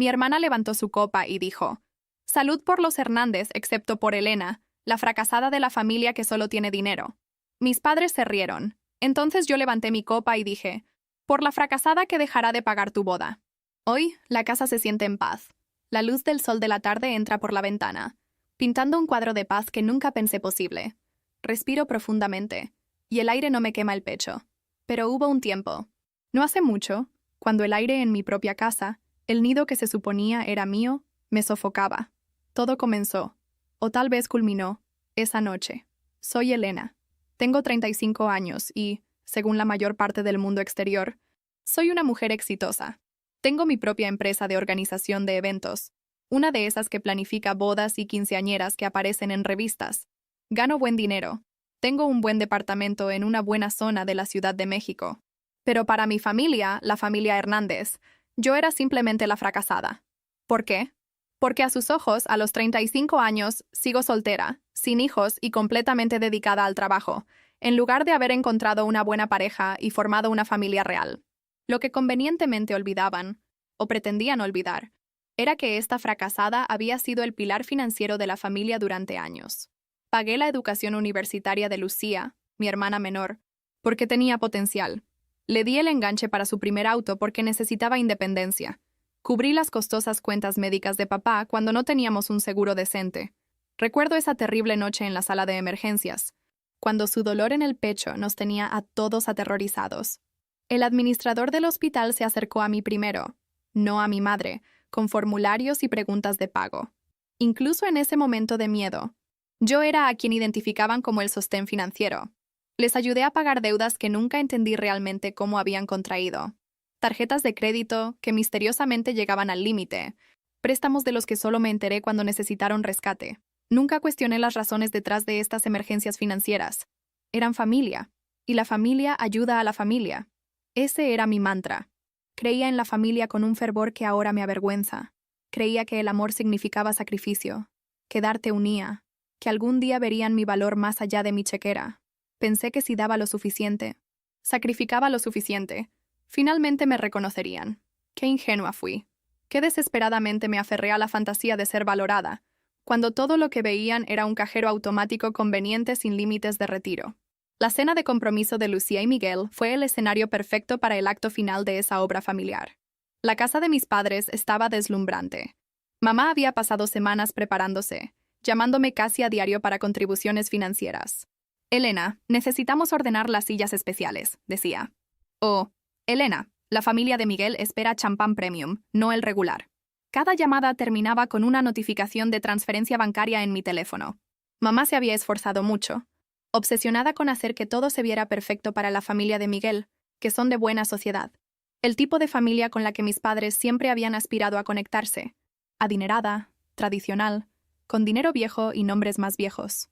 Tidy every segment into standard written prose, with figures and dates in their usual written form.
Mi hermana levantó su copa y dijo: «Salud por los Hernández, excepto por Elena, la fracasada de la familia que solo tiene dinero». Mis padres se rieron. Entonces yo levanté mi copa y dije: «Por la fracasada que dejará de pagar tu boda». Hoy, la casa se siente en paz. La luz del sol de la tarde entra por la ventana, pintando un cuadro de paz que nunca pensé posible. Respiro profundamente, y el aire no me quema el pecho. Pero hubo un tiempo, no hace mucho, cuando el aire en mi propia casa, el nido que se suponía era mío, me sofocaba. Todo comenzó, o tal vez culminó, esa noche. Soy Elena. Tengo 35 años y, según la mayor parte del mundo exterior, soy una mujer exitosa. Tengo mi propia empresa de organización de eventos, una de esas que planifica bodas y quinceañeras que aparecen en revistas. Gano buen dinero. Tengo un buen departamento en una buena zona de la Ciudad de México. Pero para mi familia, la familia Hernández, yo era simplemente la fracasada. ¿Por qué? Porque a sus ojos, a los 35 años, sigo soltera, sin hijos y completamente dedicada al trabajo, en lugar de haber encontrado una buena pareja y formado una familia real. Lo que convenientemente olvidaban, o pretendían olvidar, era que esta fracasada había sido el pilar financiero de la familia durante años. Pagué la educación universitaria de Lucía, mi hermana menor, porque tenía potencial. Le di el enganche para su primer auto porque necesitaba independencia. Cubrí las costosas cuentas médicas de papá cuando no teníamos un seguro decente. Recuerdo esa terrible noche en la sala de emergencias, cuando su dolor en el pecho nos tenía a todos aterrorizados. El administrador del hospital se acercó a mí primero, no a mi madre, con formularios y preguntas de pago. Incluso en ese momento de miedo, yo era a quien identificaban como el sostén financiero. Les ayudé a pagar deudas que nunca entendí realmente cómo habían contraído. Tarjetas de crédito que misteriosamente llegaban al límite. Préstamos de los que solo me enteré cuando necesitaron rescate. Nunca cuestioné las razones detrás de estas emergencias financieras. Eran familia, y la familia ayuda a la familia. Ese era mi mantra. Creía en la familia con un fervor que ahora me avergüenza. Creía que el amor significaba sacrificio, que darte unía, que algún día verían mi valor más allá de mi chequera. Pensé que si daba lo suficiente, sacrificaba lo suficiente, finalmente me reconocerían. Qué ingenua fui. Qué desesperadamente me aferré a la fantasía de ser valorada, cuando todo lo que veían era un cajero automático conveniente sin límites de retiro. La cena de compromiso de Lucía y Miguel fue el escenario perfecto para el acto final de esa obra familiar. La casa de mis padres estaba deslumbrante. Mamá había pasado semanas preparándose, llamándome casi a diario para contribuciones financieras. «Elena, necesitamos ordenar las sillas especiales», decía. O, «Elena, la familia de Miguel espera champán premium, no el regular». Cada llamada terminaba con una notificación de transferencia bancaria en mi teléfono. Mamá se había esforzado mucho, obsesionada con hacer que todo se viera perfecto para la familia de Miguel, que son de buena sociedad. El tipo de familia con la que mis padres siempre habían aspirado a conectarse. Adinerada, tradicional, con dinero viejo y nombres más viejos.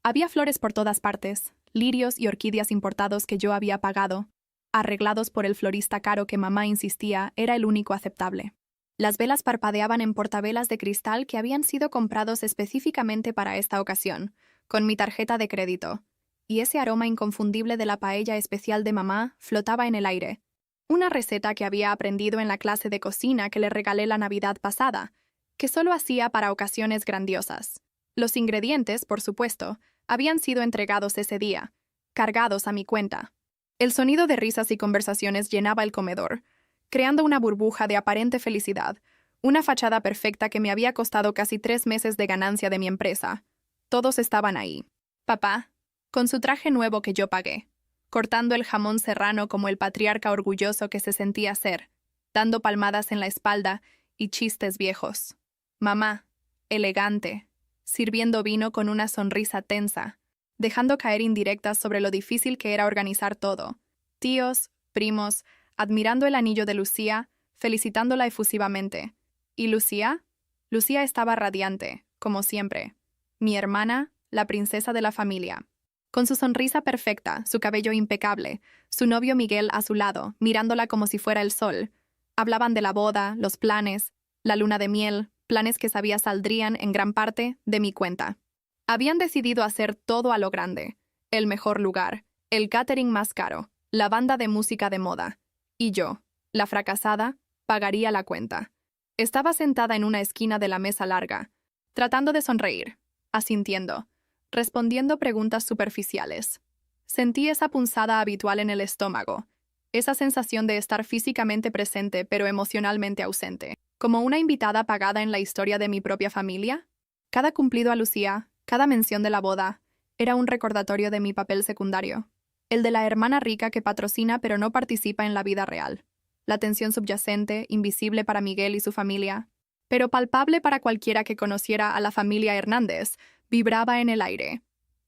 Había flores por todas partes, lirios y orquídeas importados que yo había pagado, arreglados por el florista caro que mamá insistía era el único aceptable. Las velas parpadeaban en portavelas de cristal que habían sido comprados específicamente para esta ocasión, con mi tarjeta de crédito, y ese aroma inconfundible de la paella especial de mamá flotaba en el aire. Una receta que había aprendido en la clase de cocina que le regalé la Navidad pasada, que solo hacía para ocasiones grandiosas. Los ingredientes, por supuesto, habían sido entregados ese día, cargados a mi cuenta. El sonido de risas y conversaciones llenaba el comedor, creando una burbuja de aparente felicidad, una fachada perfecta que me había costado casi 3 meses de ganancia de mi empresa. Todos estaban ahí. Papá, con su traje nuevo que yo pagué, cortando el jamón serrano como el patriarca orgulloso que se sentía ser, dando palmadas en la espalda y chistes viejos. Mamá, elegante, sirviendo vino con una sonrisa tensa, dejando caer indirectas sobre lo difícil que era organizar todo. Tíos, primos, admirando el anillo de Lucía, felicitándola efusivamente. ¿Y Lucía? Lucía estaba radiante, como siempre. Mi hermana, la princesa de la familia. Con su sonrisa perfecta, su cabello impecable, su novio Miguel a su lado, mirándola como si fuera el sol. Hablaban de la boda, los planes, la luna de miel, planes que sabía saldrían, en gran parte, de mi cuenta. Habían decidido hacer todo a lo grande. El mejor lugar, el catering más caro, la banda de música de moda. Y yo, la fracasada, pagaría la cuenta. Estaba sentada en una esquina de la mesa larga, tratando de sonreír, asintiendo, respondiendo preguntas superficiales. Sentí esa punzada habitual en el estómago, esa sensación de estar físicamente presente pero emocionalmente ausente, como una invitada pagada en la historia de mi propia familia. Cada cumplido a Lucía, cada mención de la boda, era un recordatorio de mi papel secundario, el de la hermana rica que patrocina pero no participa en la vida real. La tensión subyacente, invisible para Miguel y su familia, pero palpable para cualquiera que conociera a la familia Hernández, vibraba en el aire.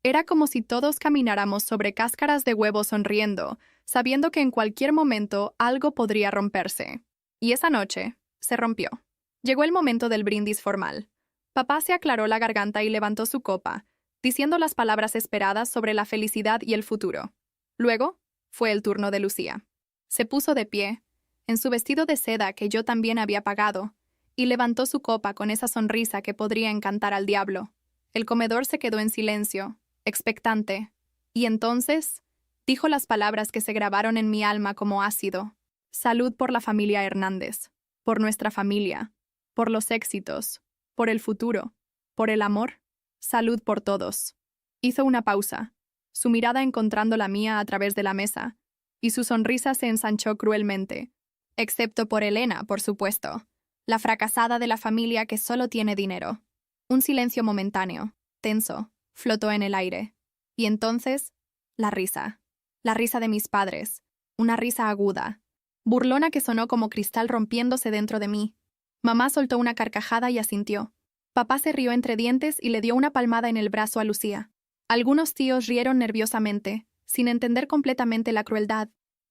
Era como si todos camináramos sobre cáscaras de huevo sonriendo, sabiendo que en cualquier momento algo podría romperse. Y esa noche se rompió. Llegó el momento del brindis formal. Papá se aclaró la garganta y levantó su copa, diciendo las palabras esperadas sobre la felicidad y el futuro. Luego fue el turno de Lucía. Se puso de pie, en su vestido de seda que yo también había pagado, y levantó su copa con esa sonrisa que podría encantar al diablo. El comedor se quedó en silencio, expectante, y entonces dijo las palabras que se grabaron en mi alma como ácido. Salud por la familia Hernández, por nuestra familia, por los éxitos, por el futuro, por el amor. Salud por todos. Hizo una pausa, su mirada encontrando la mía a través de la mesa, y su sonrisa se ensanchó cruelmente. Excepto por Elena, por supuesto, la fracasada de la familia que solo tiene dinero. Un silencio momentáneo, tenso, flotó en el aire. Y entonces, la risa de mis padres, una risa aguda, burlona que sonó como cristal rompiéndose dentro de mí. Mamá soltó una carcajada y asintió. Papá se rió entre dientes y le dio una palmada en el brazo a Lucía. Algunos tíos rieron nerviosamente, sin entender completamente la crueldad,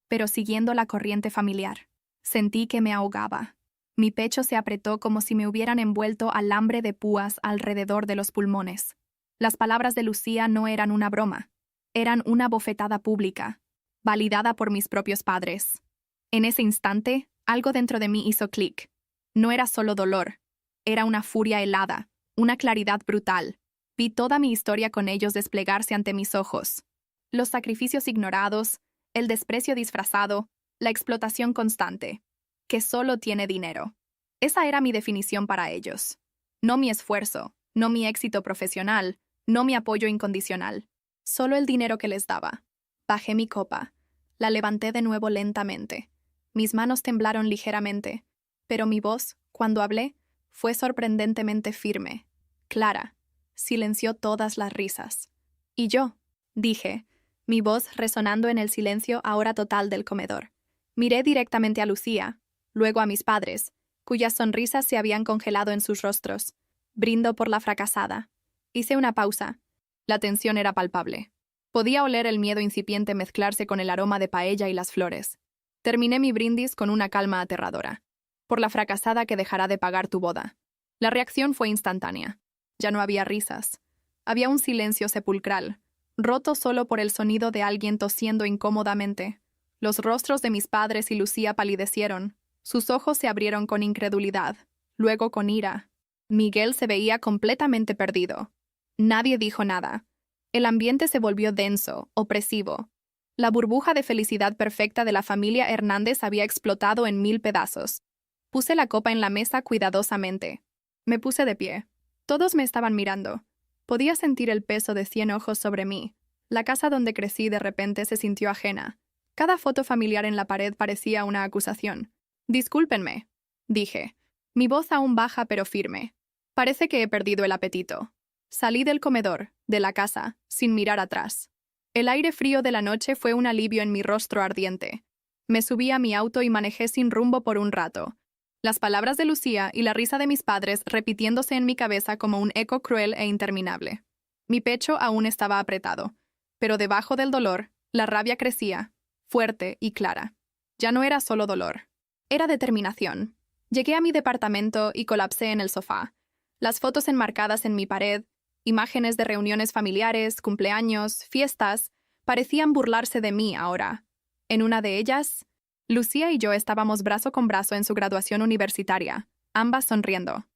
pero siguiendo la corriente familiar. Sentí que me ahogaba. Mi pecho se apretó como si me hubieran envuelto alambre de púas alrededor de los pulmones. Las palabras de Lucía no eran una broma. Eran una bofetada pública, validada por mis propios padres. En ese instante, algo dentro de mí hizo clic. No era solo dolor. Era una furia helada, una claridad brutal. Vi toda mi historia con ellos desplegarse ante mis ojos. Los sacrificios ignorados, el desprecio disfrazado, la explotación constante, que solo tiene dinero. Esa era mi definición para ellos. No mi esfuerzo, no mi éxito profesional, no mi apoyo incondicional. Solo el dinero que les daba. Bajé mi copa. La levanté de nuevo lentamente. Mis manos temblaron ligeramente, pero mi voz, cuando hablé, fue sorprendentemente firme, clara. Silenció todas las risas. Y yo, dije, mi voz resonando en el silencio ahora total del comedor. Miré directamente a Lucía, luego a mis padres, cuyas sonrisas se habían congelado en sus rostros. Brindo por la fracasada. Hice una pausa. La tensión era palpable. Podía oler el miedo incipiente mezclarse con el aroma de paella y las flores. Terminé mi brindis con una calma aterradora. Por la fracasada que dejará de pagar tu boda. La reacción fue instantánea. Ya no había risas. Había un silencio sepulcral, roto solo por el sonido de alguien tosiendo incómodamente. Los rostros de mis padres y Lucía palidecieron. Sus ojos se abrieron con incredulidad, luego con ira. Miguel se veía completamente perdido. Nadie dijo nada. El ambiente se volvió denso, opresivo. La burbuja de felicidad perfecta de la familia Hernández había explotado en 1000 pedazos. Puse la copa en la mesa cuidadosamente. Me puse de pie. Todos me estaban mirando. Podía sentir el peso de 100 ojos sobre mí. La casa donde crecí de repente se sintió ajena. Cada foto familiar en la pared parecía una acusación. Discúlpenme, dije. Mi voz aún baja pero firme. Parece que he perdido el apetito. Salí del comedor, de la casa, sin mirar atrás. El aire frío de la noche fue un alivio en mi rostro ardiente. Me subí a mi auto y manejé sin rumbo por un rato. Las palabras de Lucía y la risa de mis padres repitiéndose en mi cabeza como un eco cruel e interminable. Mi pecho aún estaba apretado, pero debajo del dolor, la rabia crecía, fuerte y clara. Ya no era solo dolor. Era determinación. Llegué a mi departamento y colapsé en el sofá. Las fotos enmarcadas en mi pared, imágenes de reuniones familiares, cumpleaños, fiestas, parecían burlarse de mí ahora. En una de ellas, Lucía y yo estábamos brazo con brazo en su graduación universitaria, ambas sonriendo.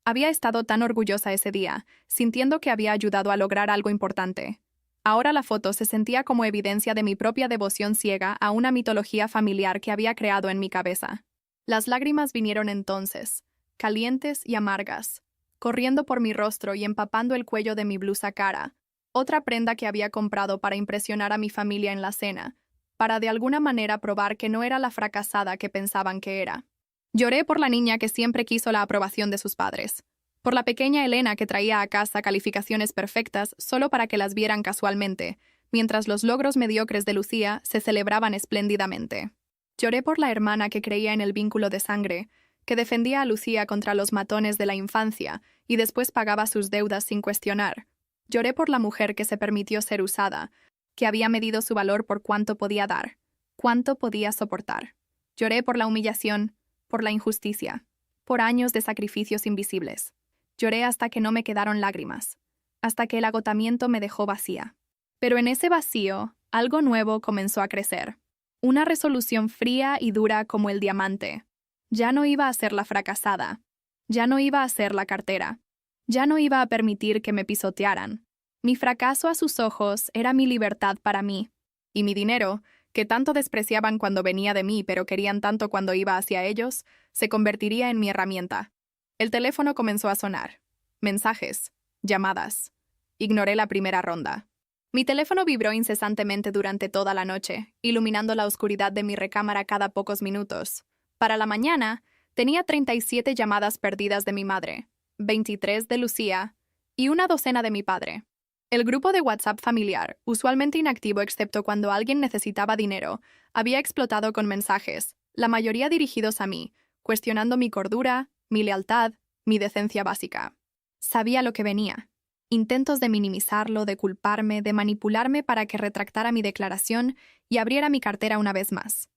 Había estado tan orgullosa ese día, sintiendo que había ayudado a lograr algo importante. Ahora la foto se sentía como evidencia de mi propia devoción ciega a una mitología familiar que había creado en mi cabeza. Las lágrimas vinieron entonces, calientes y amargas, corriendo por mi rostro y empapando el cuello de mi blusa cara, otra prenda que había comprado para impresionar a mi familia en la cena, para de alguna manera probar que no era la fracasada que pensaban que era. Lloré por la niña que siempre quiso la aprobación de sus padres, por la pequeña Elena que traía a casa calificaciones perfectas solo para que las vieran casualmente, mientras los logros mediocres de Lucía se celebraban espléndidamente. Lloré por la hermana que creía en el vínculo de sangre, que defendía a Lucía contra los matones de la infancia y después pagaba sus deudas sin cuestionar. Lloré por la mujer que se permitió ser usada, que había medido su valor por cuánto podía dar, cuánto podía soportar. Lloré por la humillación, por la injusticia, por años de sacrificios invisibles. Lloré hasta que no me quedaron lágrimas, hasta que el agotamiento me dejó vacía. Pero en ese vacío, algo nuevo comenzó a crecer. Una resolución fría y dura como el diamante. Ya no iba a ser la fracasada. Ya no iba a ser la cartera. Ya no iba a permitir que me pisotearan. Mi fracaso a sus ojos era mi libertad para mí. Y mi dinero, que tanto despreciaban cuando venía de mí pero querían tanto cuando iba hacia ellos, se convertiría en mi herramienta. El teléfono comenzó a sonar. Mensajes. Llamadas. Ignoré la primera ronda. Mi teléfono vibró incesantemente durante toda la noche, iluminando la oscuridad de mi recámara cada pocos minutos. Para la mañana, tenía 37 llamadas perdidas de mi madre, 23 de Lucía y una docena de mi padre. El grupo de WhatsApp familiar, usualmente inactivo excepto cuando alguien necesitaba dinero, había explotado con mensajes, la mayoría dirigidos a mí, cuestionando mi cordura, mi lealtad, mi decencia básica. Sabía lo que venía. Intentos de minimizarlo, de culparme, de manipularme para que retractara mi declaración y abriera mi cartera una vez más.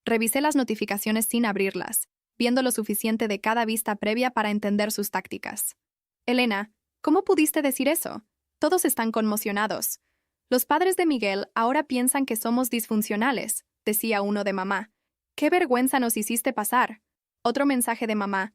Revisé las notificaciones sin abrirlas, viendo lo suficiente de cada vista previa para entender sus tácticas. Elena, ¿cómo pudiste decir eso? Todos están conmocionados. Los padres de Miguel ahora piensan que somos disfuncionales, decía uno de mamá. ¡Qué vergüenza nos hiciste pasar! Otro mensaje de mamá,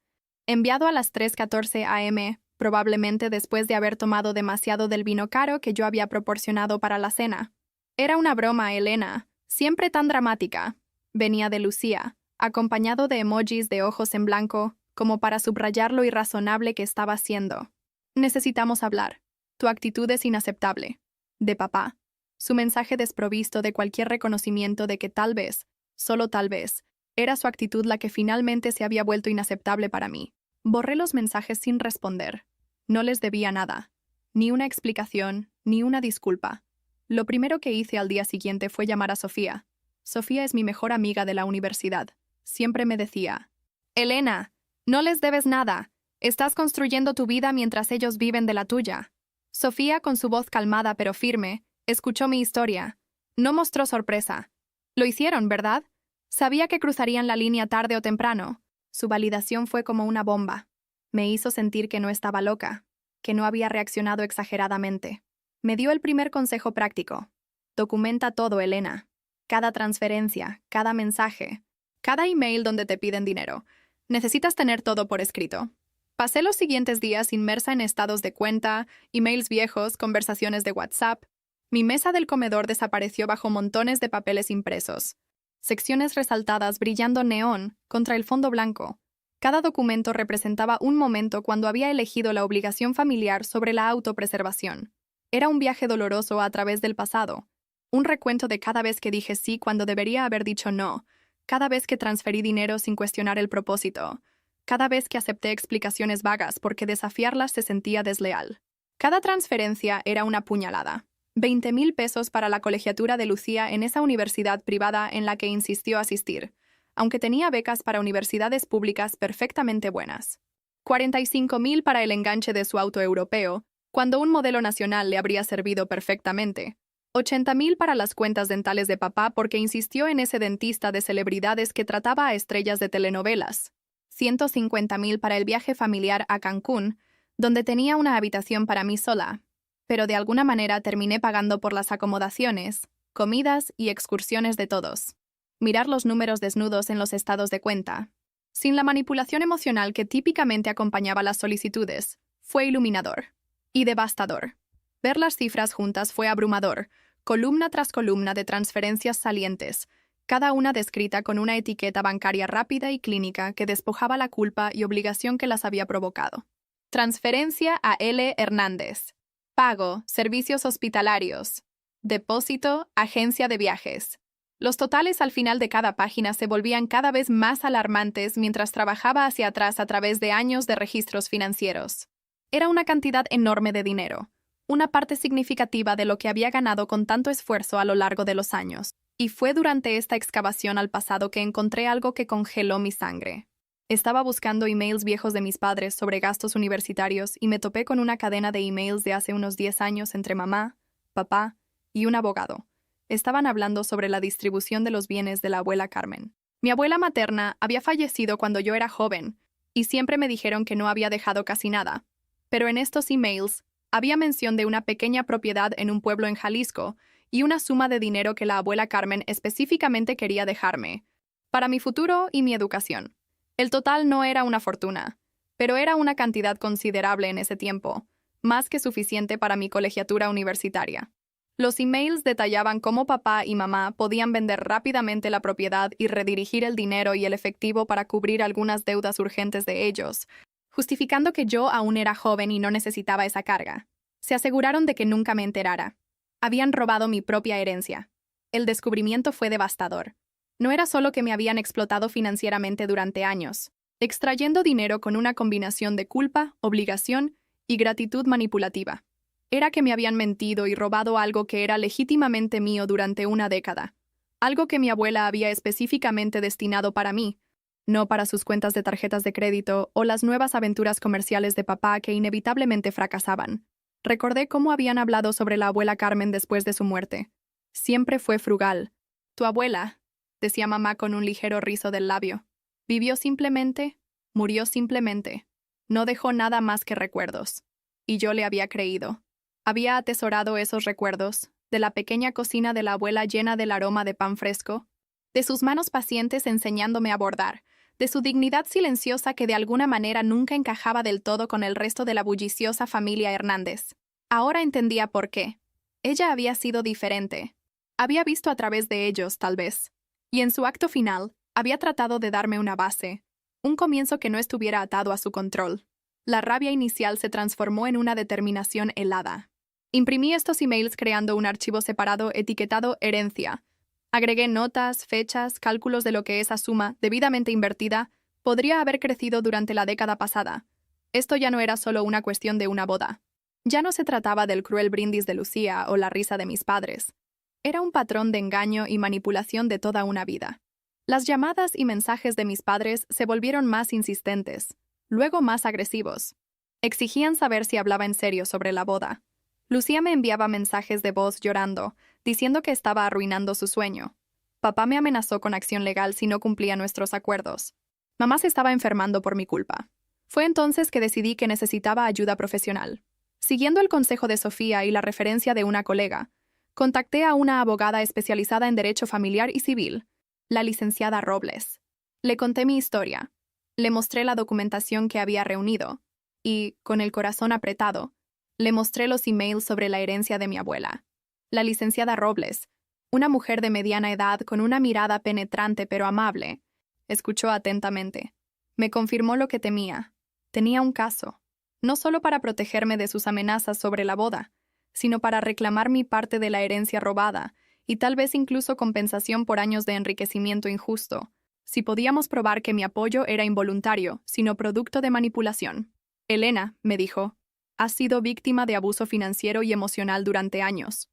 enviado a las 3:14 am, probablemente después de haber tomado demasiado del vino caro que yo había proporcionado para la cena. Era una broma, Elena, siempre tan dramática. Venía de Lucía, acompañado de emojis de ojos en blanco, como para subrayar lo irrazonable que estaba haciendo. Necesitamos hablar. Tu actitud es inaceptable. De papá. Su mensaje desprovisto de cualquier reconocimiento de que tal vez, solo tal vez, era su actitud la que finalmente se había vuelto inaceptable para mí. Borré los mensajes sin responder. No les debía nada. Ni una explicación, ni una disculpa. Lo primero que hice al día siguiente fue llamar a Sofía. Sofía es mi mejor amiga de la universidad. Siempre me decía, Elena, no les debes nada. Estás construyendo tu vida mientras ellos viven de la tuya. Sofía, con su voz calmada pero firme, escuchó mi historia. No mostró sorpresa. Lo hicieron, ¿verdad? Sabía que cruzarían la línea tarde o temprano. Su validación fue como una bomba. Me hizo sentir que no estaba loca, que no había reaccionado exageradamente. Me dio el primer consejo práctico. Documenta todo, Elena. Cada transferencia, cada mensaje, cada email donde te piden dinero. Necesitas tener todo por escrito. Pasé los siguientes días inmersa en estados de cuenta, emails viejos, conversaciones de WhatsApp. Mi mesa del comedor desapareció bajo montones de papeles impresos. Secciones resaltadas brillando neón contra el fondo blanco. Cada documento representaba un momento cuando había elegido la obligación familiar sobre la autopreservación. Era un viaje doloroso a través del pasado. Un recuento de cada vez que dije sí cuando debería haber dicho no. Cada vez que transferí dinero sin cuestionar el propósito. Cada vez que acepté explicaciones vagas porque desafiarlas se sentía desleal. Cada transferencia era una puñalada. 20,000 pesos para la colegiatura de Lucía en esa universidad privada en la que insistió asistir, aunque tenía becas para universidades públicas perfectamente buenas. 45,000 para el enganche de su auto europeo, cuando un modelo nacional le habría servido perfectamente. 80,000 para las cuentas dentales de papá porque insistió en ese dentista de celebridades que trataba a estrellas de telenovelas. 150,000 para el viaje familiar a Cancún, donde tenía una habitación para mí sola, pero de alguna manera terminé pagando por las acomodaciones, comidas y excursiones de todos. Mirar los números desnudos en los estados de cuenta, sin la manipulación emocional que típicamente acompañaba las solicitudes, fue iluminador y devastador. Ver las cifras juntas fue abrumador, columna tras columna de transferencias salientes, cada una descrita con una etiqueta bancaria rápida y clínica que despojaba la culpa y obligación que las había provocado. Transferencia a L. Hernández. Pago, servicios hospitalarios. Depósito, agencia de viajes. Los totales al final de cada página se volvían cada vez más alarmantes mientras trabajaba hacia atrás a través de años de registros financieros. Era una cantidad enorme de dinero, una parte significativa de lo que había ganado con tanto esfuerzo a lo largo de los años. Y fue durante esta excavación al pasado que encontré algo que congeló mi sangre. Estaba buscando emails viejos de mis padres sobre gastos universitarios y me topé con una cadena de emails de hace unos 10 años entre mamá, papá y un abogado. Estaban hablando sobre la distribución de los bienes de la abuela Carmen. Mi abuela materna había fallecido cuando yo era joven y siempre me dijeron que no había dejado casi nada. Pero en estos emails había mención de una pequeña propiedad en un pueblo en Jalisco y una suma de dinero que la abuela Carmen específicamente quería dejarme, para mi futuro y mi educación. El total no era una fortuna, pero era una cantidad considerable en ese tiempo, más que suficiente para mi colegiatura universitaria. Los emails detallaban cómo papá y mamá podían vender rápidamente la propiedad y redirigir el dinero y el efectivo para cubrir algunas deudas urgentes de ellos, justificando que yo aún era joven y no necesitaba esa carga. Se aseguraron de que nunca me enterara. Habían robado mi propia herencia. El descubrimiento fue devastador. No era solo que me habían explotado financieramente durante años, extrayendo dinero con una combinación de culpa, obligación y gratitud manipulativa. Era que me habían mentido y robado algo que era legítimamente mío durante una década. Algo que mi abuela había específicamente destinado para mí, no para sus cuentas de tarjetas de crédito o las nuevas aventuras comerciales de papá que inevitablemente fracasaban. Recordé cómo habían hablado sobre la abuela Carmen después de su muerte. Siempre fue frugal. Tu abuela, decía mamá con un ligero rizo del labio, vivió simplemente, murió simplemente. No dejó nada más que recuerdos. Y yo le había creído. Había atesorado esos recuerdos, de la pequeña cocina de la abuela llena del aroma de pan fresco, de sus manos pacientes enseñándome a bordar, de su dignidad silenciosa que de alguna manera nunca encajaba del todo con el resto de la bulliciosa familia Hernández. Ahora entendía por qué. Ella había sido diferente. Había visto a través de ellos, tal vez. Y en su acto final, había tratado de darme una base, un comienzo que no estuviera atado a su control. La rabia inicial se transformó en una determinación helada. Imprimí estos emails creando un archivo separado etiquetado herencia. Agregué notas, fechas, cálculos de lo que esa suma, debidamente invertida, podría haber crecido durante la década pasada. Esto ya no era solo una cuestión de una boda. Ya no se trataba del cruel brindis de Lucía o la risa de mis padres. Era un patrón de engaño y manipulación de toda una vida. Las llamadas y mensajes de mis padres se volvieron más insistentes, luego más agresivos. Exigían saber si hablaba en serio sobre la boda. Lucía me enviaba mensajes de voz llorando, diciendo que estaba arruinando su sueño. Papá me amenazó con acción legal si no cumplía nuestros acuerdos. Mamá se estaba enfermando por mi culpa. Fue entonces que decidí que necesitaba ayuda profesional. Siguiendo el consejo de Sofía y la referencia de una colega, contacté a una abogada especializada en derecho familiar y civil, la licenciada Robles. Le conté mi historia. Le mostré la documentación que había reunido y, con el corazón apretado, le mostré los emails sobre la herencia de mi abuela. La licenciada Robles, una mujer de mediana edad con una mirada penetrante pero amable, escuchó atentamente. Me confirmó lo que temía. Tenía un caso, no solo para protegerme de sus amenazas sobre la boda, sino para reclamar mi parte de la herencia robada y tal vez incluso compensación por años de enriquecimiento injusto, si podíamos probar que mi apoyo era involuntario, sino producto de manipulación. Elena, me dijo, has sido víctima de abuso financiero y emocional durante años.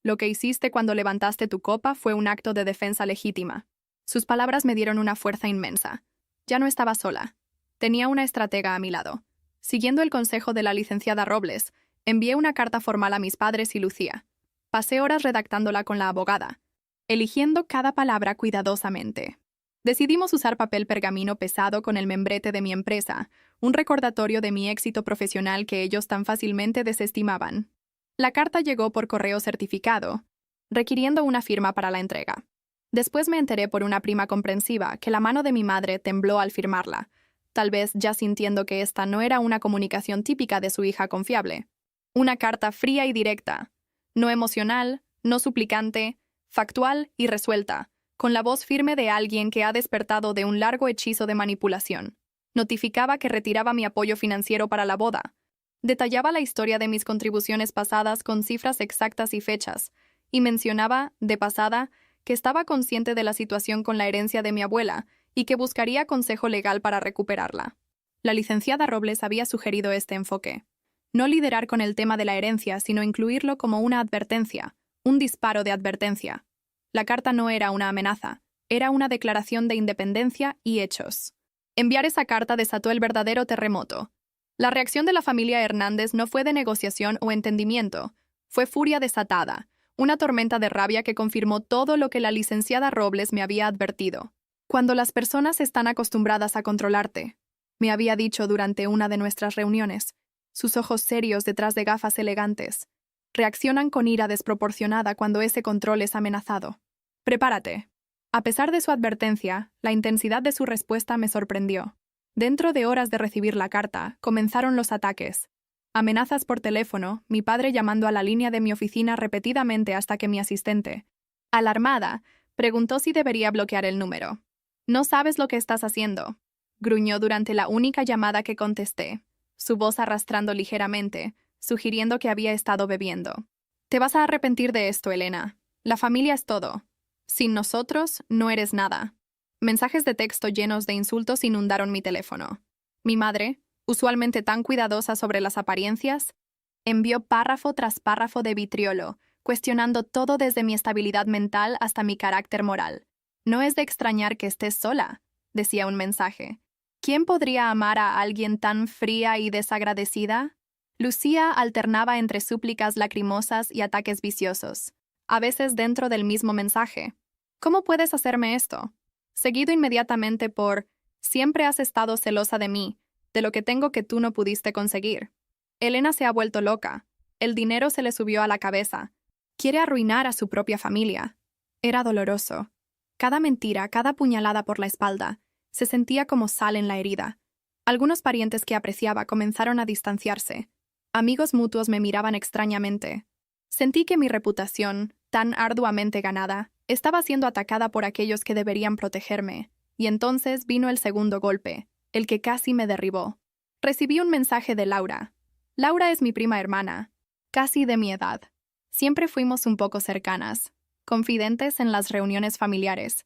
Lo que hiciste cuando levantaste tu copa fue un acto de defensa legítima. Sus palabras me dieron una fuerza inmensa. Ya no estaba sola. Tenía una estratega a mi lado. Siguiendo el consejo de la licenciada Robles, envié una carta formal a mis padres y Lucía. Pasé horas redactándola con la abogada, eligiendo cada palabra cuidadosamente. Decidimos usar papel pergamino pesado con el membrete de mi empresa, un recordatorio de mi éxito profesional que ellos tan fácilmente desestimaban. La carta llegó por correo certificado, requiriendo una firma para la entrega. Después me enteré por una prima comprensiva que la mano de mi madre tembló al firmarla, tal vez ya sintiendo que esta no era una comunicación típica de su hija confiable. Una carta fría y directa, no emocional, no suplicante, factual y resuelta, con la voz firme de alguien que ha despertado de un largo hechizo de manipulación. Notificaba que retiraba mi apoyo financiero para la boda. Detallaba la historia de mis contribuciones pasadas con cifras exactas y fechas, y mencionaba, de pasada, que estaba consciente de la situación con la herencia de mi abuela y que buscaría consejo legal para recuperarla. La licenciada Robles había sugerido este enfoque. No liderar con el tema de la herencia, sino incluirlo como una advertencia, un disparo de advertencia. La carta no era una amenaza, era una declaración de independencia y hechos. Enviar esa carta desató el verdadero terremoto. La reacción de la familia Hernández no fue de negociación o entendimiento, fue furia desatada, una tormenta de rabia que confirmó todo lo que la licenciada Robles me había advertido. Cuando las personas están acostumbradas a controlarte, me había dicho durante una de nuestras reuniones, sus ojos serios detrás de gafas elegantes, reaccionan con ira desproporcionada cuando ese control es amenazado. Prepárate. A pesar de su advertencia, la intensidad de su respuesta me sorprendió. Dentro de horas de recibir la carta, comenzaron los ataques. Amenazas por teléfono, mi padre llamando a la línea de mi oficina repetidamente hasta que mi asistente, alarmada, preguntó si debería bloquear el número. «No sabes lo que estás haciendo», gruñó durante la única llamada que contesté, su voz arrastrando ligeramente, sugiriendo que había estado bebiendo. «Te vas a arrepentir de esto, Elena. La familia es todo. Sin nosotros, no eres nada». Mensajes de texto llenos de insultos inundaron mi teléfono. Mi madre, usualmente tan cuidadosa sobre las apariencias, envió párrafo tras párrafo de vitriolo, cuestionando todo desde mi estabilidad mental hasta mi carácter moral. «No es de extrañar que estés sola», decía un mensaje. «¿Quién podría amar a alguien tan fría y desagradecida?» Lucía alternaba entre súplicas lacrimosas y ataques viciosos, a veces dentro del mismo mensaje. «¿Cómo puedes hacerme esto?», seguido inmediatamente por «siempre has estado celosa de mí, de lo que tengo que tú no pudiste conseguir». Elena se ha vuelto loca. El dinero se le subió a la cabeza. Quiere arruinar a su propia familia. Era doloroso. Cada mentira, cada puñalada por la espalda, se sentía como sal en la herida. Algunos parientes que apreciaba comenzaron a distanciarse. Amigos mutuos me miraban extrañamente. Sentí que mi reputación, tan arduamente ganada, estaba siendo atacada por aquellos que deberían protegerme, y entonces vino el segundo golpe, el que casi me derribó. Recibí un mensaje de Laura. Laura es mi prima hermana, casi de mi edad. Siempre fuimos un poco cercanas, confidentes en las reuniones familiares,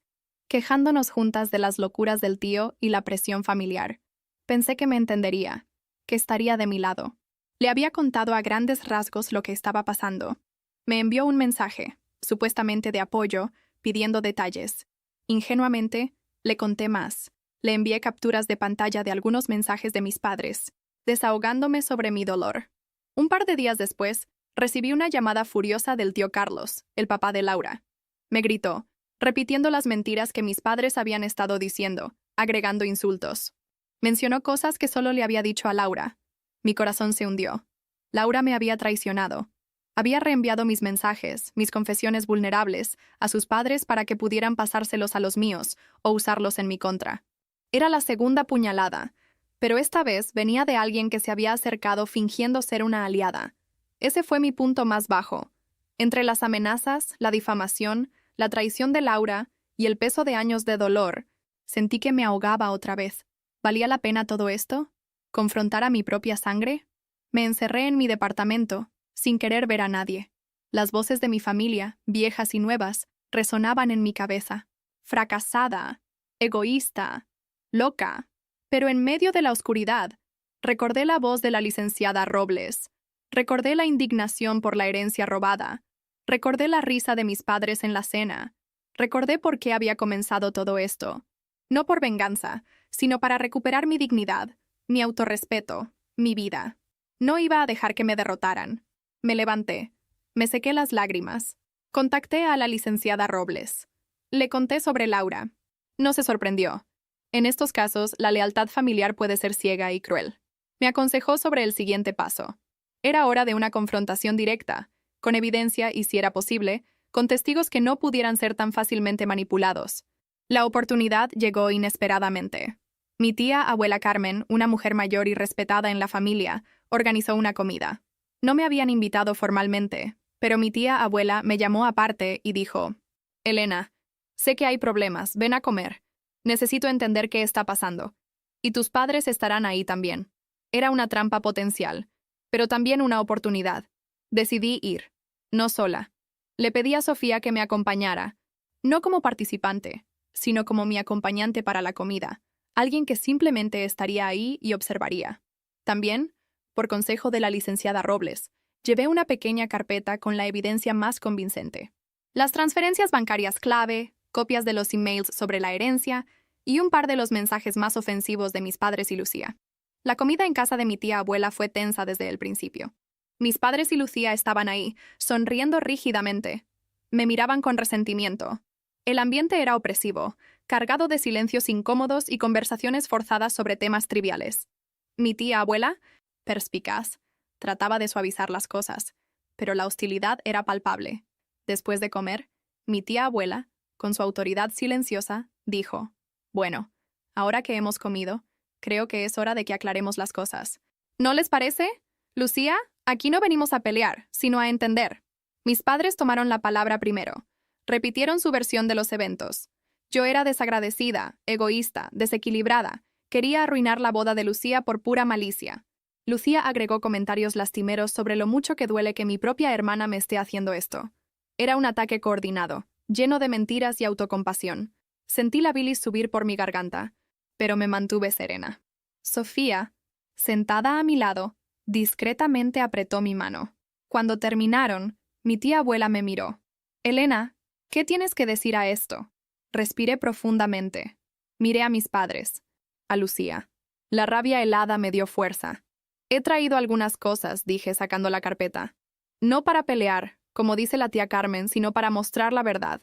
quejándonos juntas de las locuras del tío y la presión familiar. Pensé que me entendería, que estaría de mi lado. Le había contado a grandes rasgos lo que estaba pasando. Me envió un mensaje, supuestamente de apoyo, pidiendo detalles. Ingenuamente, le conté más. Le envié capturas de pantalla de algunos mensajes de mis padres, desahogándome sobre mi dolor. Un par de días después, recibí una llamada furiosa del tío Carlos, el papá de Laura. Me gritó, repitiendo las mentiras que mis padres habían estado diciendo, agregando insultos. Mencionó cosas que solo le había dicho a Laura. Mi corazón se hundió. Laura me había traicionado. Había reenviado mis mensajes, mis confesiones vulnerables, a sus padres para que pudieran pasárselos a los míos o usarlos en mi contra. Era la segunda puñalada, pero esta vez venía de alguien que se había acercado fingiendo ser una aliada. Ese fue mi punto más bajo. Entre las amenazas, la difamación, la traición de Laura y el peso de años de dolor, sentí que me ahogaba otra vez. ¿Valía la pena todo esto? ¿Confrontar a mi propia sangre? Me encerré en mi departamento, sin querer ver a nadie. Las voces de mi familia, viejas y nuevas, resonaban en mi cabeza. Fracasada, egoísta, loca. Pero en medio de la oscuridad, recordé la voz de la licenciada Robles. Recordé la indignación por la herencia robada. Recordé la risa de mis padres en la cena. Recordé por qué había comenzado todo esto. No por venganza, sino para recuperar mi dignidad, mi autorrespeto, mi vida. No iba a dejar que me derrotaran. Me levanté. Me sequé las lágrimas. Contacté a la licenciada Robles. Le conté sobre Laura. No se sorprendió. En estos casos, la lealtad familiar puede ser ciega y cruel. Me aconsejó sobre el siguiente paso. Era hora de una confrontación directa, con evidencia y, si era posible, con testigos que no pudieran ser tan fácilmente manipulados. La oportunidad llegó inesperadamente. Mi tía abuela Carmen, una mujer mayor y respetada en la familia, organizó una comida. No me habían invitado formalmente, pero mi tía abuela me llamó aparte y dijo: «Elena, Sé que hay problemas, ven a comer. Necesito entender qué está pasando. Y tus padres estarán ahí también. Era una trampa potencial, pero también una oportunidad. Decidí ir. No sola. Le pedí a Sofía que me acompañara, no como participante, sino como mi acompañante para la comida, alguien que simplemente estaría ahí y observaría. También, por consejo de la licenciada Robles, llevé una pequeña carpeta con la evidencia más convincente. Las transferencias bancarias clave, copias de los emails sobre la herencia y un par de los mensajes más ofensivos de mis padres y Lucía. La comida en casa de mi tía abuela fue tensa desde el principio. Mis padres y Lucía estaban ahí, sonriendo rígidamente. Me miraban con resentimiento. El ambiente era opresivo, cargado de silencios incómodos y conversaciones forzadas sobre temas triviales. Mi tía abuela, perspicaz, trataba de suavizar las cosas, pero la hostilidad era palpable. Después de comer, mi tía abuela, con su autoridad silenciosa, dijo: «Bueno, ahora que hemos comido, creo que es hora de que aclaremos las cosas. ¿No les parece? Lucía, aquí no venimos a pelear, sino a entender». Mis padres tomaron la palabra primero. Repitieron su versión de los eventos. Yo era desagradecida, egoísta, desequilibrada. Quería arruinar la boda de Lucía por pura malicia. Lucía agregó comentarios lastimeros sobre lo mucho que duele que mi propia hermana me esté haciendo esto. Era un ataque coordinado, lleno de mentiras y autocompasión. Sentí la bilis subir por mi garganta, pero me mantuve serena. Sofía, sentada a mi lado, discretamente apretó mi mano. Cuando terminaron, mi tía abuela me miró. «Elena, ¿qué tienes que decir a esto?» Respiré profundamente. Miré a mis padres, a Lucía. La rabia helada me dio fuerza. «He traído algunas cosas», dije sacando la carpeta. «No para pelear, como dice la tía Carmen, sino para mostrar la verdad.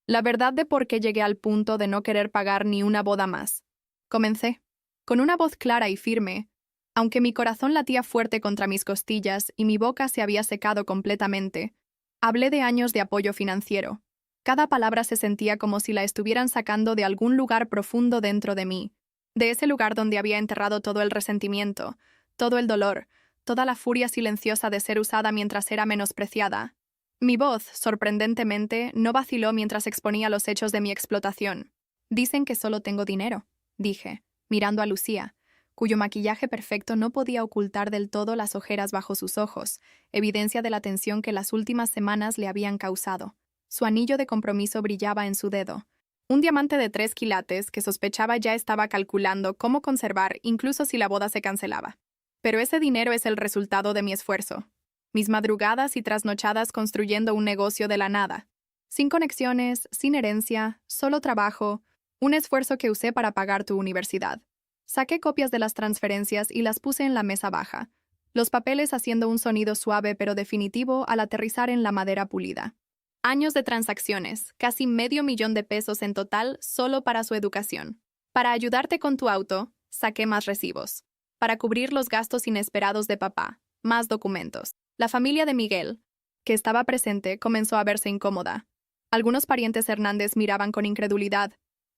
La verdad de por qué llegué al punto de no querer pagar ni una boda más». Comencé. Con una voz clara y firme, aunque mi corazón latía fuerte contra mis costillas y mi boca se había secado completamente, hablé de años de apoyo financiero. Cada palabra se sentía como si la estuvieran sacando de algún lugar profundo dentro de mí, de ese lugar donde había enterrado todo el resentimiento, todo el dolor, toda la furia silenciosa de ser usada mientras era menospreciada. Mi voz, sorprendentemente, no vaciló mientras exponía los hechos de mi explotación. «Dicen que solo tengo dinero», dije, mirando a Lucía, cuyo maquillaje perfecto no podía ocultar del todo las ojeras bajo sus ojos, evidencia de la tensión que las últimas semanas le habían causado. Su anillo de compromiso brillaba en su dedo. Un diamante de 3 quilates que sospechaba ya estaba calculando cómo conservar incluso si la boda se cancelaba. Pero ese dinero es el resultado de mi esfuerzo. Mis madrugadas y trasnochadas construyendo un negocio de la nada. Sin conexiones, sin herencia, solo trabajo, un esfuerzo que usé para pagar tu universidad. Saqué copias de las transferencias y las puse en la mesa baja, los papeles haciendo un sonido suave pero definitivo al aterrizar en la madera pulida. Años de transacciones, casi $500,000 en total solo para su educación. Para ayudarte con tu auto, saqué más recibos. Para cubrir los gastos inesperados de papá, más documentos. La familia de Miguel, que estaba presente, comenzó a verse incómoda. Algunos parientes Hernández miraban con incredulidad.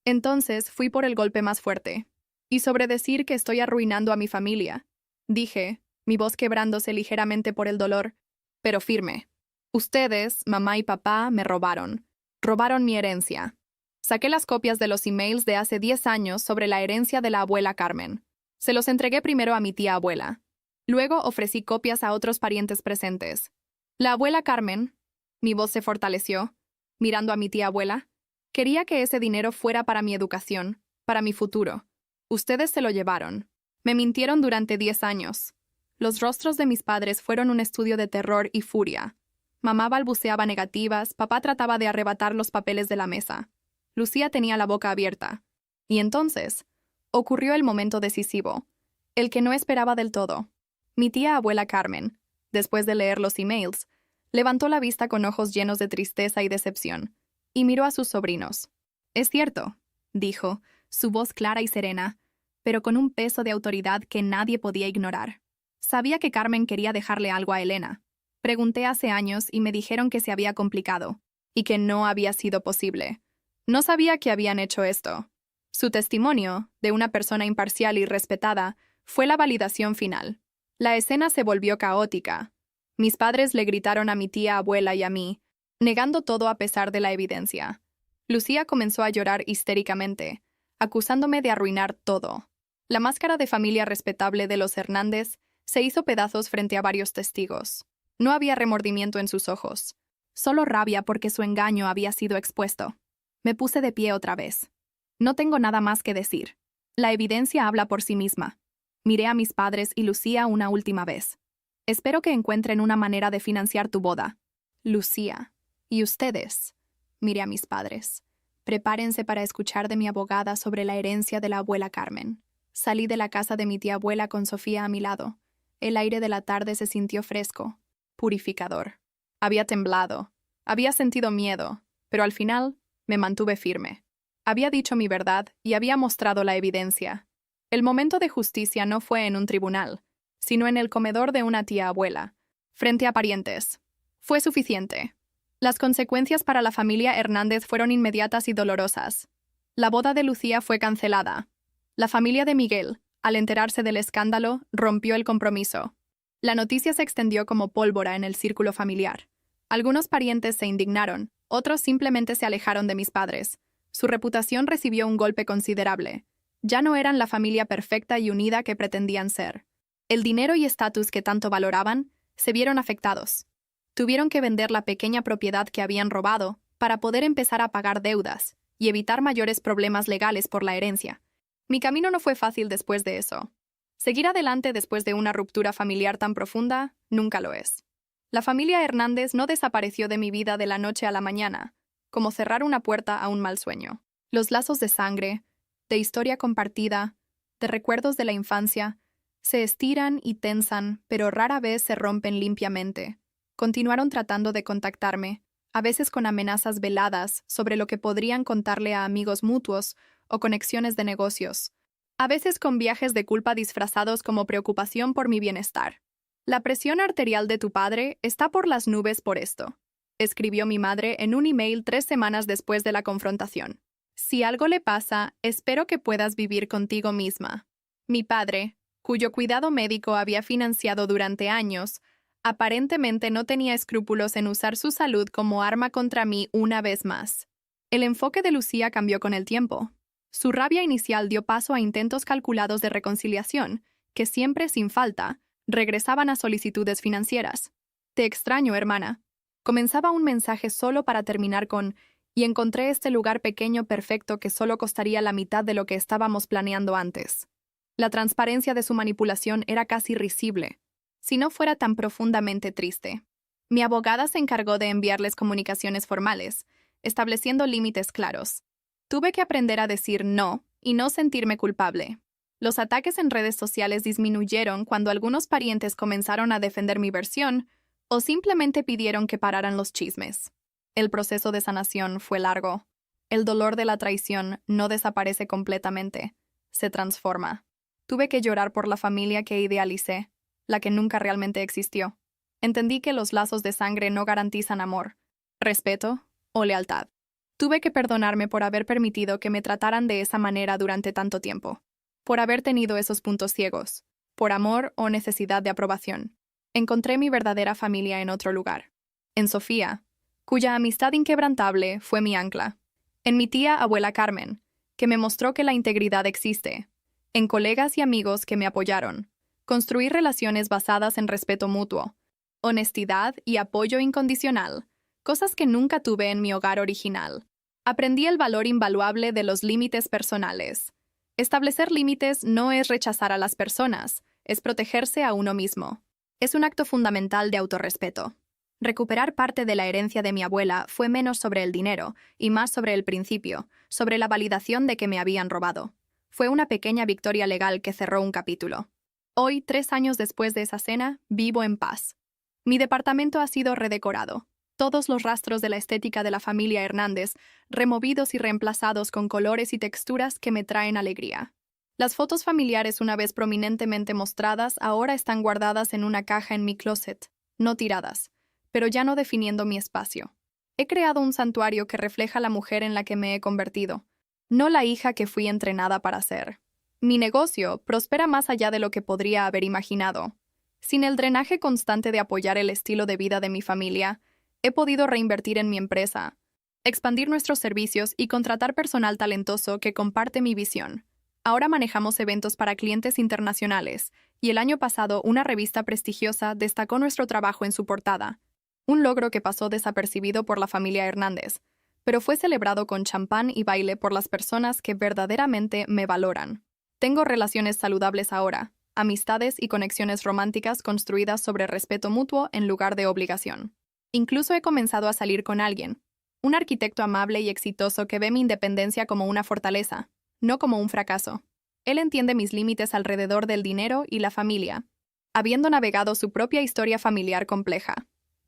Entonces fui por el golpe más fuerte. Y sobre decir que estoy arruinando a mi familia. Dije, mi voz quebrándose ligeramente por el dolor, pero firme. Ustedes, mamá y papá, me robaron. Robaron mi herencia. Saqué las copias de los emails de hace 10 años sobre la herencia de la abuela Carmen. Se los entregué primero a mi tía abuela. Luego ofrecí copias a otros parientes presentes. La abuela Carmen, mi voz se fortaleció, mirando a mi tía abuela, quería que ese dinero fuera para mi educación, para mi futuro. Ustedes se lo llevaron. Me mintieron durante 10 años. Los rostros de mis padres fueron un estudio de terror y furia. Mamá balbuceaba negativas, papá trataba de arrebatar los papeles de la mesa. Lucía tenía la boca abierta. Y entonces, ocurrió el momento decisivo, el que no esperaba del todo. Mi tía abuela Carmen, después de leer los emails, levantó la vista con ojos llenos de tristeza y decepción, y miró a sus sobrinos. «Es cierto», dijo, su voz clara y serena, pero con un peso de autoridad que nadie podía ignorar. Sabía que Carmen quería dejarle algo a Elena. Pregunté hace años y me dijeron que se había complicado, y que no había sido posible. No sabía que habían hecho esto. Su testimonio, de una persona imparcial y respetada, fue la validación final. La escena se volvió caótica. Mis padres le gritaron a mi tía abuela y a mí, negando todo a pesar de la evidencia. Lucía comenzó a llorar histéricamente, acusándome de arruinar todo. La máscara de familia respetable de los Hernández se hizo pedazos frente a varios testigos. No había remordimiento en sus ojos, solo rabia porque su engaño había sido expuesto. Me puse de pie otra vez. No tengo nada más que decir. La evidencia habla por sí misma. Miré a mis padres y Lucía una última vez. Espero que encuentren una manera de financiar tu boda. Lucía. ¿Y ustedes? Miré a mis padres. Prepárense para escuchar de mi abogada sobre la herencia de la abuela Carmen. Salí de la casa de mi tía abuela con Sofía a mi lado. El aire de la tarde se sintió fresco, purificador. Había temblado, había sentido miedo, pero al final me mantuve firme. Había dicho mi verdad y había mostrado la evidencia. El momento de justicia no fue en un tribunal, sino en el comedor de una tía abuela, frente a parientes. Fue suficiente. Las consecuencias para la familia Hernández fueron inmediatas y dolorosas. La boda de Lucía fue cancelada. La familia de Miguel, al enterarse del escándalo, rompió el compromiso. La noticia se extendió como pólvora en el círculo familiar. Algunos parientes se indignaron, otros simplemente se alejaron de mis padres. Su reputación recibió un golpe considerable. Ya no eran la familia perfecta y unida que pretendían ser. El dinero y estatus que tanto valoraban se vieron afectados. Tuvieron que vender la pequeña propiedad que habían robado para poder empezar a pagar deudas y evitar mayores problemas legales por la herencia. Mi camino no fue fácil después de eso. Seguir adelante después de una ruptura familiar tan profunda nunca lo es. La familia Hernández no desapareció de mi vida de la noche a la mañana, como cerrar una puerta a un mal sueño. Los lazos de sangre, de historia compartida, de recuerdos de la infancia, se estiran y tensan, pero rara vez se rompen limpiamente. Continuaron tratando de contactarme, a veces con amenazas veladas sobre lo que podrían contarle a amigos mutuos o conexiones de negocios, a veces con viajes de culpa disfrazados como preocupación por mi bienestar. La presión arterial de tu padre está por las nubes por esto, escribió mi madre en un email 3 semanas después de la confrontación. Si algo le pasa, espero que puedas vivir contigo misma. Mi padre, cuyo cuidado médico había financiado durante años, aparentemente no tenía escrúpulos en usar su salud como arma contra mí una vez más. El enfoque de Lucía cambió con el tiempo. Su rabia inicial dio paso a intentos calculados de reconciliación, que siempre, sin falta, regresaban a solicitudes financieras. Te extraño, hermana. Comenzaba un mensaje solo para terminar con «y encontré este lugar pequeño perfecto que solo costaría la mitad de lo que estábamos planeando antes». La transparencia de su manipulación era casi risible, si no fuera tan profundamente triste. Mi abogada se encargó de enviarles comunicaciones formales, estableciendo límites claros. Tuve que aprender a decir no y no sentirme culpable. Los ataques en redes sociales disminuyeron cuando algunos parientes comenzaron a defender mi versión o simplemente pidieron que pararan los chismes. El proceso de sanación fue largo. El dolor de la traición no desaparece completamente, se transforma. Tuve que llorar por la familia que idealicé, la que nunca realmente existió. Entendí que los lazos de sangre no garantizan amor, respeto o lealtad. Tuve que perdonarme por haber permitido que me trataran de esa manera durante tanto tiempo, por haber tenido esos puntos ciegos, por amor o necesidad de aprobación. Encontré mi verdadera familia en otro lugar, en Sofía, cuya amistad inquebrantable fue mi ancla, en mi tía abuela Carmen, que me mostró que la integridad existe, en colegas y amigos que me apoyaron. Construir relaciones basadas en respeto mutuo, honestidad y apoyo incondicional, cosas que nunca tuve en mi hogar original. Aprendí el valor invaluable de los límites personales. Establecer límites no es rechazar a las personas, es protegerse a uno mismo. Es un acto fundamental de autorrespeto. Recuperar parte de la herencia de mi abuela fue menos sobre el dinero y más sobre el principio, sobre la validación de que me habían robado. Fue una pequeña victoria legal que cerró un capítulo. Hoy, 3 años después de esa cena, vivo en paz. Mi departamento ha sido redecorado. Todos los rastros de la estética de la familia Hernández, removidos y reemplazados con colores y texturas que me traen alegría. Las fotos familiares, una vez prominentemente mostradas, ahora están guardadas en una caja en mi closet, no tiradas, pero ya no definiendo mi espacio. He creado un santuario que refleja la mujer en la que me he convertido, no la hija que fui entrenada para ser. Mi negocio prospera más allá de lo que podría haber imaginado. Sin el drenaje constante de apoyar el estilo de vida de mi familia, he podido reinvertir en mi empresa, expandir nuestros servicios y contratar personal talentoso que comparte mi visión. Ahora manejamos eventos para clientes internacionales, y el año pasado una revista prestigiosa destacó nuestro trabajo en su portada, un logro que pasó desapercibido por la familia Hernández, pero fue celebrado con champán y baile por las personas que verdaderamente me valoran. Tengo relaciones saludables ahora, amistades y conexiones románticas construidas sobre respeto mutuo en lugar de obligación. Incluso he comenzado a salir con alguien, un arquitecto amable y exitoso que ve mi independencia como una fortaleza, no como un fracaso. Él entiende mis límites alrededor del dinero y la familia, habiendo navegado su propia historia familiar compleja.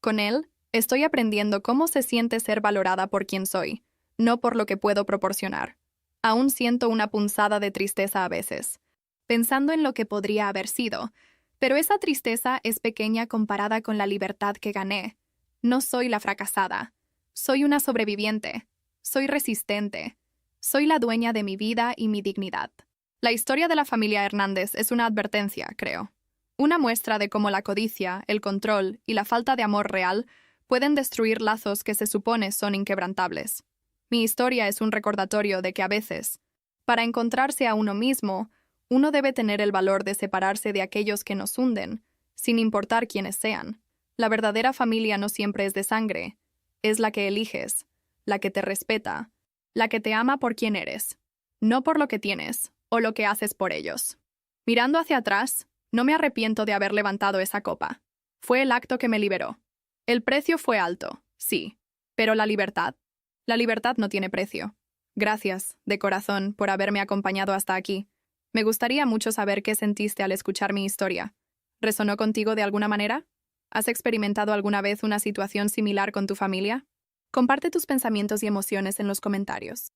Con él, estoy aprendiendo cómo se siente ser valorada por quien soy, no por lo que puedo proporcionar. Aún siento una punzada de tristeza a veces, pensando en lo que podría haber sido, pero esa tristeza es pequeña comparada con la libertad que gané. No soy la fracasada, soy una sobreviviente, soy resistente, soy la dueña de mi vida y mi dignidad. La historia de la familia Hernández es una advertencia, creo. Una muestra de cómo la codicia, el control y la falta de amor real pueden destruir lazos que se supone son inquebrantables. Mi historia es un recordatorio de que a veces, para encontrarse a uno mismo, uno debe tener el valor de separarse de aquellos que nos hunden, sin importar quiénes sean. La verdadera familia no siempre es de sangre, es la que eliges, la que te respeta, la que te ama por quien eres, no por lo que tienes o lo que haces por ellos. Mirando hacia atrás, no me arrepiento de haber levantado esa copa. Fue el acto que me liberó. El precio fue alto, sí, pero la libertad no tiene precio. Gracias, de corazón, por haberme acompañado hasta aquí. Me gustaría mucho saber qué sentiste al escuchar mi historia. ¿Resonó contigo de alguna manera? ¿Has experimentado alguna vez una situación similar con tu familia? Comparte tus pensamientos y emociones en los comentarios.